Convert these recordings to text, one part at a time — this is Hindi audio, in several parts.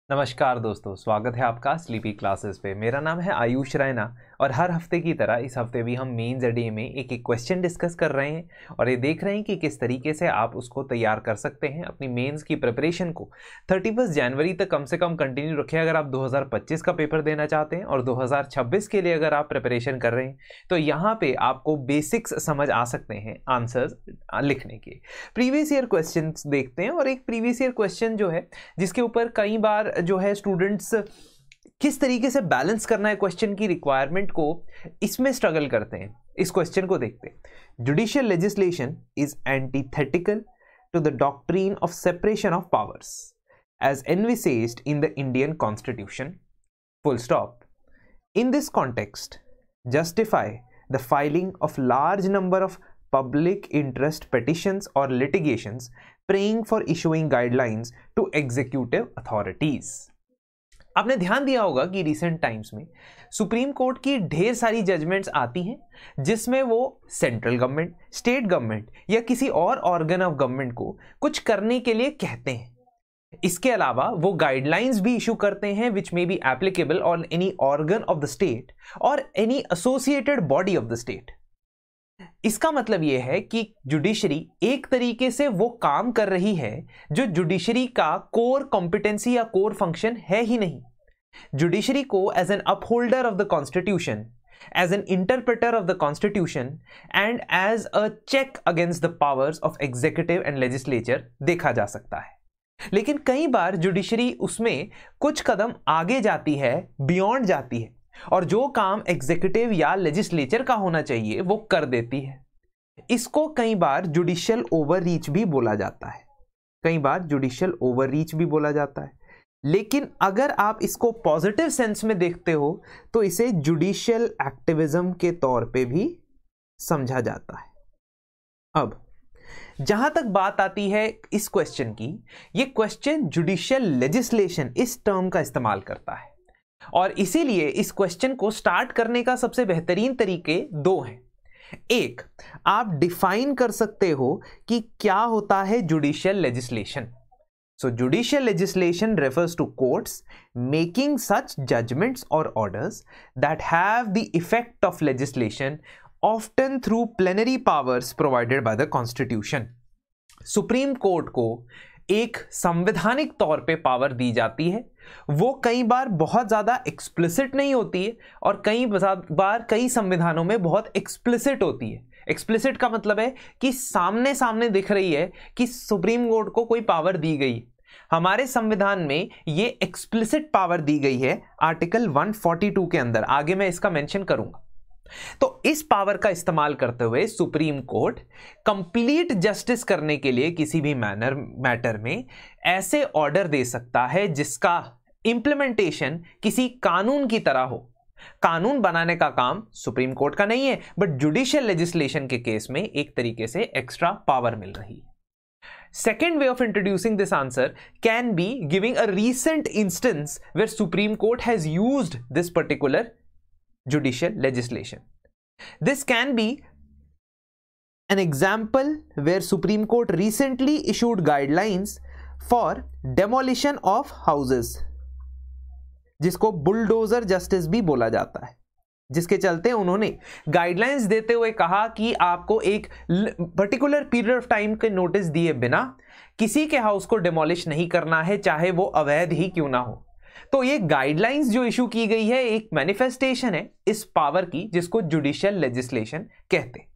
नमस्कार दोस्तों, स्वागत है आपका स्लीपी क्लासेस पे। मेरा नाम है आयुष रैना और हर हफ्ते की तरह इस हफ्ते भी हम मेंस डे में एक क्वेश्चन डिस्कस कर रहे हैं और ये देख रहे हैं कि किस तरीके से आप उसको तैयार कर सकते हैं। अपनी मेंस की प्रिपरेशन को 31 जनवरी तक कम से कम कंटिन्यू रखें अगर आप 2025 का पेपर देना चाहते हैं, और 2026 के लिए अगर आप प्रिपरेशन कर रहे हैं तो यहाँ पे आपको बेसिक्स समझ आ सकते हैं आंसर्स लिखने के। प्रीवियस ईयर क्वेश्चन देखते हैं, और एक प्रीवियस ईयर क्वेश्चन जो है जिसके ऊपर कई बार जो है स्टूडेंट्स किस तरीके से बैलेंस करना है क्वेश्चन की रिक्वायरमेंट को, इसमें स्ट्रगल करते हैं। इस क्वेश्चन को देखते हैं। Judicial legislation is antithetical to the doctrine of separation of powers as envisaged in the Indian constitution, full stop. In this context justify the filing of large number of public interest petitions or litigations praying for issuing guidelines to executive authorities। आपने ध्यान दिया होगा कि रिसेंट टाइम्स में सुप्रीम कोर्ट की ढेर सारी जजमेंट्स आती हैं जिसमें वो सेंट्रल गवर्नमेंट, स्टेट गवर्नमेंट या किसी और ऑर्गन ऑफ गवर्नमेंट को कुछ करने के लिए कहते हैं। इसके अलावा वो गाइडलाइंस भी इशू करते हैं which may be applicable on any organ of the state और any associated body of the state. इसका मतलब यह है कि जुडिशरी एक तरीके से वो काम कर रही है जो जुडिशरी का कोर कॉम्पिटेंसी या कोर फंक्शन है ही नहीं। जुडिशरी को as an upholder of the constitution, as an interpreter of the constitution and as a check against the powers of executive and legislature देखा जा सकता है। लेकिन कई बार जुडिशरी उसमें कुछ कदम आगे जाती है, बियॉन्ड जाती है, और जो काम एग्जीक्यूटिव या लेजिस्लेचर का होना चाहिए वो कर देती है। इसको कई बार जुडिशियल ओवररीच भी बोला जाता है, कई बार जुडिशियल ओवररीच भी बोला जाता है। लेकिन अगर आप इसको पॉजिटिव सेंस में देखते हो तो इसे जुडिशियल एक्टिविज्म के तौर पे भी समझा जाता है। अब जहां तक बात आती है इस क्वेश्चन की, ये क्वेश्चन जुडिशियल लेजिस्लेशन इस टर्म का इस्तेमाल करता है, और इसीलिए इस क्वेश्चन को स्टार्ट करने का सबसे बेहतरीन तरीके दो हैं। एक, आप डिफाइन कर सकते हो कि क्या होता है judicial legislation. So judicial legislation refers to courts making such judgements और orders that have the effect of legislation often through plenary powers provided by the constitution. Supreme court को एक संवैधानिक तौर पे पावर दी जाती है। वो कई बार बहुत ज़्यादा एक्सप्लिसिट नहीं होती है और कई बार कई संविधानों में बहुत एक्सप्लिसिट होती है। एक्सप्लिसिट का मतलब है कि सामने सामने दिख रही है कि सुप्रीम कोर्ट को कोई पावर दी गई। हमारे संविधान में ये एक्सप्लिसिट पावर दी गई है आर्टिकल 142 के अंदर, आगे मैं इसका मेंशन करूंगा। तो इस पावर का इस्तेमाल करते हुए सुप्रीम कोर्ट कंप्लीट जस्टिस करने के लिए किसी भी मैटर में ऐसे ऑर्डर दे सकता है जिसका इंप्लीमेंटेशन किसी कानून की तरह हो। कानून बनाने का काम सुप्रीम कोर्ट का नहीं है, बट जुडिशियल लेजिस्लेशन के केस में एक तरीके से एक्स्ट्रा पावर मिल रही है। Second way of introducing this answer can be giving a recent instance where Supreme Court has used this particular judicial legislation. This can be an example where Supreme Court recently issued guidelines for demolition of houses, जिसको बुलडोजर जस्टिस भी बोला जाता है, जिसके चलते उन्होंने गाइडलाइंस देते हुए कहा कि आपको एक पर्टिकुलर पीरियड ऑफ टाइम के नोटिस दिए बिना किसी के हाउस को डिमोलिश नहीं करना है, चाहे वो अवैध ही क्यों ना हो। तो ये गाइडलाइंस जो इशू की गई है एक मैनिफेस्टेशन है इस पावर की, जिसको जुडिशियल लेजिस्लेशन कहते हैं।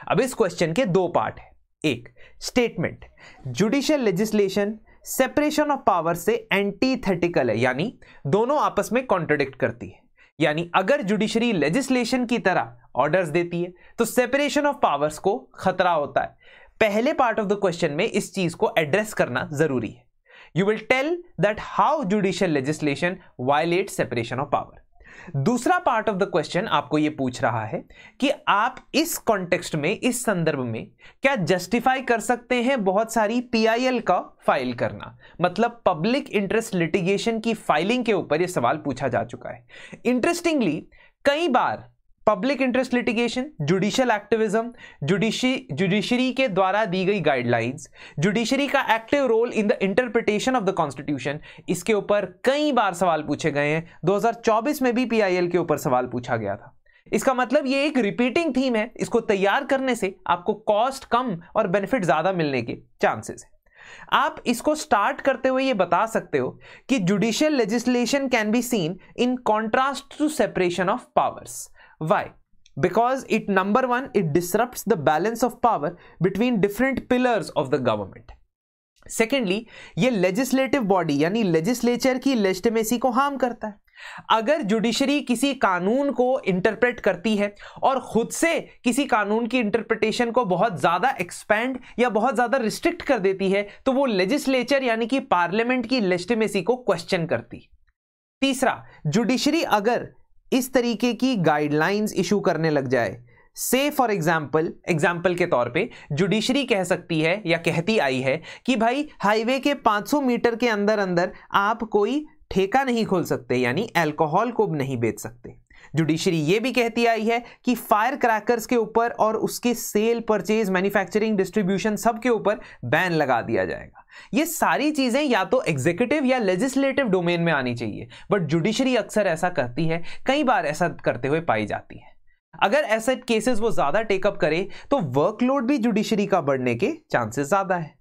अब इस क्वेश्चन के दो पार्ट है। एक, statement judicial legislation separation of power से एंटीथेटिकल है, यानी दोनों आपस में कॉन्ट्रडिक्ट करती है। यानी अगर जुडिशरी लेजिस्लेशन की तरह ऑर्डर्स देती है तो सेपरेशन ऑफ पावर्स को खतरा होता है। पहले पार्ट ऑफ द क्वेश्चन में इस चीज को एड्रेस करना जरूरी है। You will tell that how judicial legislation violates separation of power. दूसरा पार्ट ऑफ द क्वेश्चन आपको यह पूछ रहा है कि आप इस कॉन्टेक्स्ट में, इस संदर्भ में क्या जस्टिफाई कर सकते हैं बहुत सारी PIL का फाइल करना, मतलब पब्लिक इंटरेस्ट लिटिगेशन की फाइलिंग के ऊपर यह सवाल पूछा जा चुका है। इंटरेस्टिंगली कई बार public interest litigation, judicial activism, judiciary के द्वारा दी गई गाइडलाइंस, जुडिशरी का active role in the interpretation of the constitution, इसके ऊपर कई बार सवाल पूछे गए हैं। 2024 में भी पीआईएल के ऊपर सवाल पूछा गया था। इसका मतलब ये एक रिपीटिंग थीम है, इसको तैयार करने से आपको कॉस्ट कम और बेनिफिट ज्यादा मिलने के चांसेस है। आप इसको स्टार्ट करते हुए ये बता सकते हो कि judicial legislation can be seen in contrast to separation of powers. Why? Because it number one, it disrupts the balance of power between different pillars of the government. Secondly, ये लेजिस्लेटिव बॉडी यानी लेजिस्लेचर की लेजिटिमेसी को हार्म करता है। अगर जुडिशरी किसी कानून को इंटरप्रेट करती है और खुद से किसी कानून की इंटरप्रिटेशन को बहुत ज्यादा एक्सपैंड या बहुत ज्यादा रिस्ट्रिक्ट कर देती है, तो वो लेजिस्लेचर यानी कि पार्लियामेंट की लेजिटिमेसी को क्वेश्चन करती। तीसरा, जुडिशरी अगर इस तरीके की गाइडलाइंस इशू करने लग जाए, से फॉर एग्जाम्पल के तौर पे जुडिशरी कह सकती है या कहती आई है कि भाई हाईवे के 500 मीटर के अंदर अंदर आप कोई ठेका नहीं खोल सकते, यानी अल्कोहल को नहीं बेच सकते। जुडिशरी ये भी कहती आई है कि फायर क्रैकर्स के ऊपर और उसके सेल, परचेज, मैन्युफैक्चरिंग, डिस्ट्रीब्यूशन सब के ऊपर बैन लगा दिया जाएगा। ये सारी चीजें या तो एग्जीक्यूटिव या लेजिस्लेटिव डोमेन में आनी चाहिए, बट जुडिशरी अक्सर ऐसा करती है, कई बार ऐसा करते हुए पाई जाती है। अगर ऐसे केसेस वो ज्यादा टेकअप करे तो वर्कलोड भी जुडिशरी का बढ़ने के चांसेस ज्यादा है।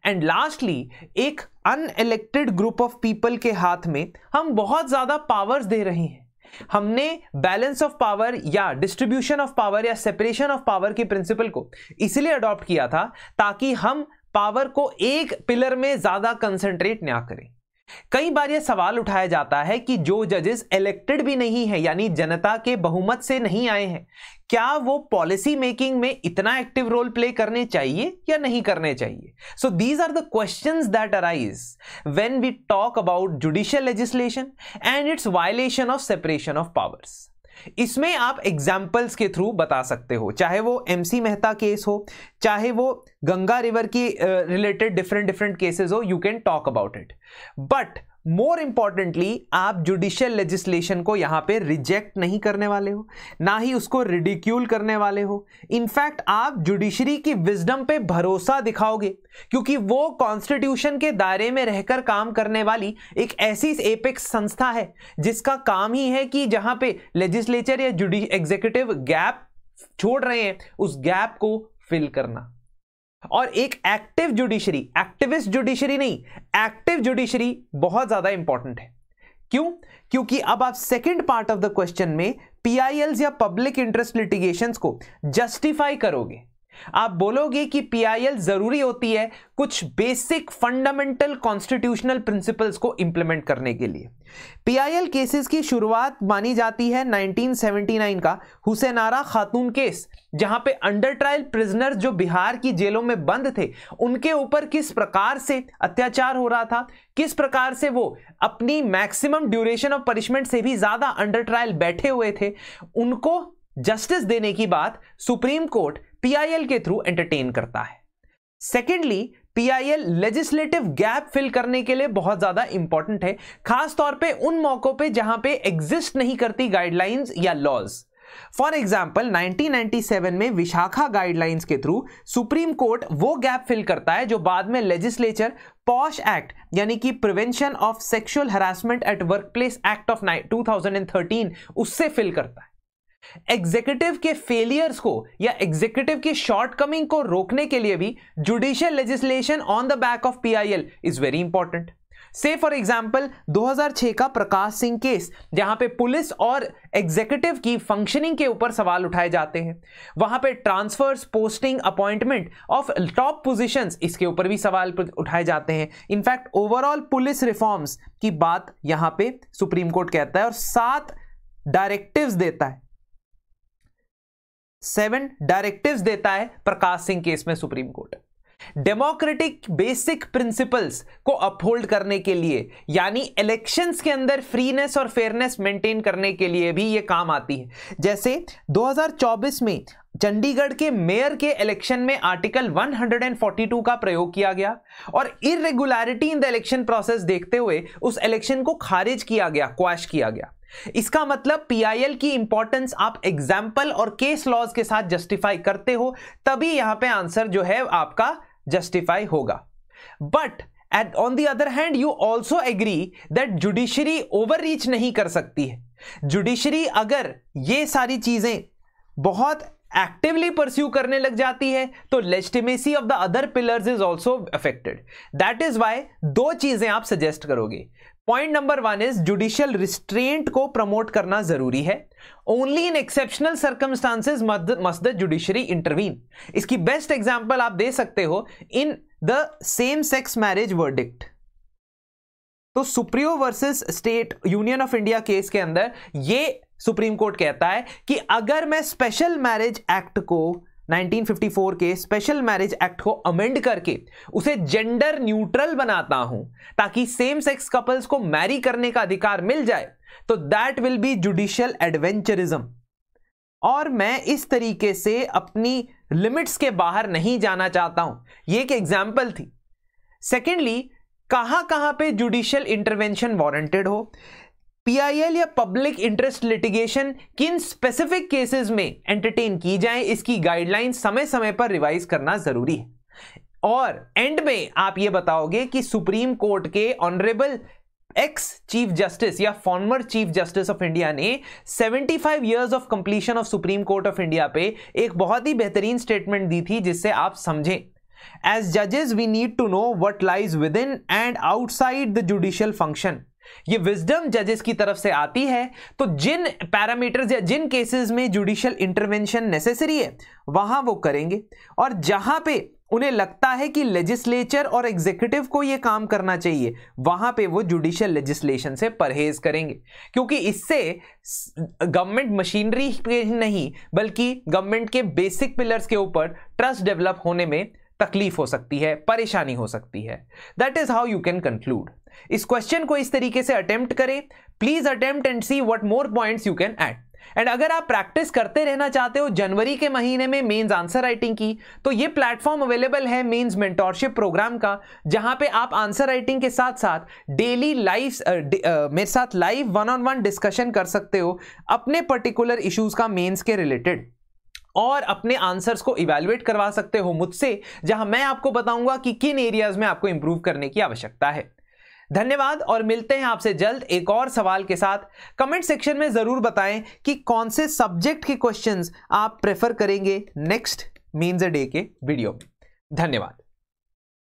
एंड लास्टली, एक अनइलेक्टेड ग्रुप ऑफ पीपल के हाथ में हम बहुत ज्यादा पावर्स दे रहे हैं। हमने बैलेंस ऑफ पावर या डिस्ट्रीब्यूशन ऑफ पावर या सेपरेशन ऑफ पावर के प्रिंसिपल को इसलिए अडॉप्ट किया था ताकि हम पावर को एक पिलर में ज्यादा कंसंट्रेट ना करें। कई बार यह सवाल उठाया जाता है कि जो जजेस इलेक्टेड भी नहीं है यानी जनता के बहुमत से नहीं आए हैं, क्या वो पॉलिसी मेकिंग में इतना एक्टिव रोल प्ले करने चाहिए या नहीं करने चाहिए? So these are the questions that arise when we talk about judicial legislation and its violation of separation of powers. इसमें आप एग्जाम्पल्स के थ्रू बता सकते हो, चाहे वो एमसी मेहता केस हो, चाहे वो गंगा रिवर की रिलेटेड डिफरेंट केसेस हो, you can talk about it. But more importantly, आप जुडिशियल लेजिस्लेशन को यहां पे रिजेक्ट नहीं करने वाले हो, ना ही उसको रिडिक्यूल करने वाले हो। इनफैक्ट आप जुडिशरी की विजडम पे भरोसा दिखाओगे, क्योंकि वो कॉन्स्टिट्यूशन के दायरे में रहकर काम करने वाली एक ऐसी एपेक्स संस्था है जिसका काम ही है कि जहां पे लेजिस्लेचर या एग्जीक्यूटिव गैप छोड़ रहे हैं, उस गैप को फिल करना। और एक एक्टिव जुडिशरी, एक्टिविस्ट जुडिशरी नहीं, एक्टिव जुडिशरी बहुत ज्यादा इंपॉर्टेंट है। क्यों? क्योंकि अब आप second part of the question में पीआईएल्स या पब्लिक इंटरेस्ट लिटिगेशंस को जस्टिफाई करोगे। आप बोलोगे कि पीआईएल जरूरी होती है कुछ बेसिक फंडामेंटल कॉन्स्टिट्यूशनल प्रिंसिपल्स को इंप्लीमेंट करने के लिए। पीआईएल केसेस की शुरुआत मानी जाती है 1979 का हुसैनारा खातून केस, जहां पे अंडर ट्रायल प्रिजनर्स जो बिहार की जेलों में बंद थे, उनके ऊपर किस प्रकार से अत्याचार हो रहा था, किस प्रकार से वो अपनी मैक्सिमम ड्यूरेशन ऑफ पनिशमेंट से भी ज्यादा अंडर ट्रायल बैठे हुए थे, उनको जस्टिस देने की बात सुप्रीम कोर्ट पीआईएल के थ्रू एंटरटेन करता है। Secondly, PIL legislative gap fill करने के लिए बहुत ज्यादा इंपॉर्टेंट है, खास तौर पे उन मौकों पे जहां पे एग्जिस्ट नहीं करती गाइडलाइंस या लॉज। फॉर एग्जाम्पल 1997 में विशाखा गाइडलाइंस के थ्रू सुप्रीम कोर्ट वो गैप फिल करता है जो बाद में लेजिस्लेचर पॉश एक्ट यानी कि prevention of sexual harassment eight workplace act of 2013 उससे फिल करता है। एग्जीक्यूटिव के फेलियर्स को या एग्जीक्यूटिव की शॉर्टकमिंग को रोकने के लिए भी judicial legislation on the back of PIL is very important. से फॉर एग्जाम्पल 2006 का प्रकाश सिंह केस, जहां पे पुलिस और एग्जीक्यूटिव की फंक्शनिंग के ऊपर सवाल उठाए जाते हैं, वहां पे transfers, posting, appointment of top positions, इसके ऊपर भी सवाल उठाए जाते हैं। इनफैक्ट ओवरऑल पुलिस रिफॉर्म्स की बात यहां पे सुप्रीम कोर्ट कहता है और 7 डायरेक्टिव्स देता है, 7 डायरेक्टिव्स देता है प्रकाश सिंह केस में supreme court. Democratic basic principles को अपहोल्ड करने के लिए, यानी इलेक्शंस के अंदर फ्रीनेस और फेयरनेस मेंटेन करने के लिए भी ये काम आती है। जैसे 2024 में चंडीगढ़ के मेयर के इलेक्शन में आर्टिकल 142 का प्रयोग किया गया और irregularity in the election process देखते हुए उस इलेक्शन को खारिज किया गया, क्वैश किया गया। इसका मतलब पीआईएल की इंपॉर्टेंस आप एग्जाम्पल और केस लॉज के साथ जस्टिफाई करते हो, तभी यहां पे आंसर जो है आपका जस्टिफाई होगा। But on the other hand you also agree that judiciary overreach नहीं कर सकती है। जुडिशरी अगर ये सारी चीजें बहुत एक्टिवली परस्यू करने लग जाती है तो legitimacy of the other pillars is also affected. That is why दो चीजें आप सजेस्ट करोगे। Point number 1 is judicial restraint को प्रमोट करना जरूरी है। Only in exceptional circumstances must the judiciary intervene. इसकी बेस्ट एग्जांपल आप दे सकते हो in the same sex marriage verdict. तो Supriyo versus state union of India case के अंदर ये सुप्रीम कोर्ट कहता है कि अगर मैं स्पेशल मैरिज एक्ट को 1954 के स्पेशल मैरिज एक्ट को अमेंड करके उसे जेंडर न्यूट्रल बनाता हूं ताकि सेम सेक्स कपल्स को मैरी करने का अधिकार मिल जाए, तो that will be judicial adventurism. और मैं इस तरीके से अपनी लिमिट्स के बाहर नहीं जाना चाहता हूं। यह एक एग्जाम्पल थी। सेकेंडली, कहां पे जुडिशियल इंटरवेंशन वारंटेड हो, पीआईएल या पब्लिक इंटरेस्ट लिटिगेशन किन स्पेसिफिक केसेस में एंटरटेन की जाए, इसकी गाइडलाइन समय समय पर रिवाइज करना जरूरी है। और एंड में आप ये बताओगे कि सुप्रीम कोर्ट के ऑनरेबल एक्स चीफ जस्टिस या former chief justice of India ने 75 years of completion of supreme court of India पे एक बहुत ही बेहतरीन स्टेटमेंट दी थी, जिससे आप समझें एज जजेस we need to know what lies within and outside the judicial function. ये विजडम जजेस की तरफ से आती है, तो जिन पैरामीटर्स या जिन केसेस में जुडिशियल इंटरवेंशन नेसेसरी है वहां वो करेंगे, और जहां पे उन्हें लगता है कि लेजिस्लेचर और एग्जीक्यूटिव को ये काम करना चाहिए वहां पे वो जुडिशियल लेजिस्लेशन से परहेज करेंगे, क्योंकि इससे गवर्नमेंट मशीनरी पे नहीं बल्कि गवर्नमेंट के बेसिक पिलर्स के ऊपर ट्रस्ट डेवलप होने में तकलीफ हो सकती है, परेशानी हो सकती है। That is how you can conclude. इस क्वेश्चन को इस तरीके से अटेम्प्ट करें। Please attempt and see what more points you can add. And अगर आप प्रैक्टिस करते रहना चाहते हो जनवरी के महीने में मेंस आंसर राइटिंग की, तो ये प्लेटफॉर्म अवेलेबल है मेंस मेंटोरशिप प्रोग्राम का, जहां पे आप आंसर राइटिंग के साथ साथ डेली लाइव मेरे साथ लाइव 1-on-1 डिस्कशन कर सकते हो अपने पर्टिकुलर इश्यूज का मेंस के रिलेटेड, और अपने आंसर्स को इवैल्यूएट करवा सकते हो मुझसे, जहां मैं आपको बताऊंगा कि किन एरियाज में आपको इंप्रूव करने की आवश्यकता है। धन्यवाद, और मिलते हैं आपसे जल्द एक और सवाल के साथ। कमेंट सेक्शन में जरूर बताएं कि कौन से सब्जेक्ट के क्वेश्चंस आप प्रेफर करेंगे नेक्स्ट मेंस अ डे के वीडियो में। धन्यवाद।